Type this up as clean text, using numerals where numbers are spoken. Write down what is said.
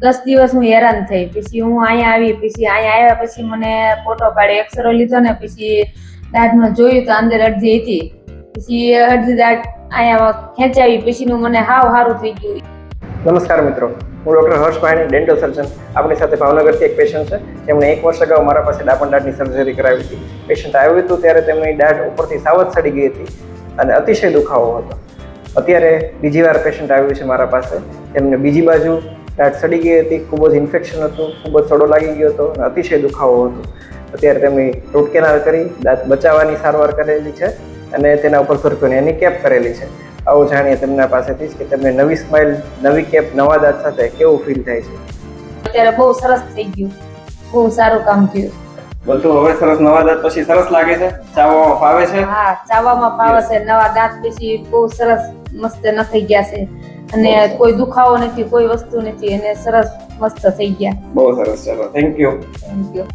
10 દિવસ હું હેરાન થઈ. પછી હું અહીંયા આવી, પછી અહીંયા આવ્યા પછી મને ફોટો પાડી એક્સરે લીધો ને પછી દાઢમાં જોયું તો અંદર અડધી હતી. પછી અડધી દાઢ અહીંયા ખેંચાવી પછીનું મને હાવ સારું થઈ ગયું. નમસ્કાર મિત્રો, હું ડૉક્ટર હર્ષ પાણી, ડેન્ટલ સર્જન. આપણી સાથે ભાવનગરથી એક પેશન્ટ છે જેમણે 1 વર્ષ અગાઉ મારા પાસે ડાપણ દાઢની સર્જરી કરાવી હતી. પેશન્ટ આવ્યું હતું ત્યારે તેમની દાઢ ઉપરથી સાવજ સડી ગઈ હતી અને અતિશય દુખાવો હતો. અત્યારે બીજી વાર પેશન્ટ આવ્યું છે મારા પાસે, તેમને બીજી બાજુ દાઢ સડી ગઈ હતી, ખૂબ જ ઇન્ફેક્શન હતું, ખૂબ જ સડો લાગી ગયો હતો અને અતિશય દુખાવો હતો. અત્યારે તેમની રૂટ કેનાલ કરી દાંત બચાવવાની સારવાર કરેલી છે અને તેના ઉપર સરખોની એની કેપ કરેલી છે. આવો જાણીએ તેમના પાસેથી કે તેમને નવી સ્માઇલ, નવી કેપ, નવા દાંત સાથે કેવું ફીલ થાય છે. અત્યારે બહુ સરસ થઈ ગયું, બહુ સારું કામ થયું. બધું હવે સરસ, નવા દાંત પછી સરસ લાગે છે, ચાવવામાં ફાવે છે. હા, ચાવવામાં ફાવે છે. નવા દાંત પછી બહુ સરસ મસ્ત થઈ ગયા છે અને કોઈ દુખાવો નથી, કોઈ વસ્તુ નથી અને સરસ મસ્ત થઈ ગયા. બહુ સરસ, ચલો થેન્ક યુ. Thank you.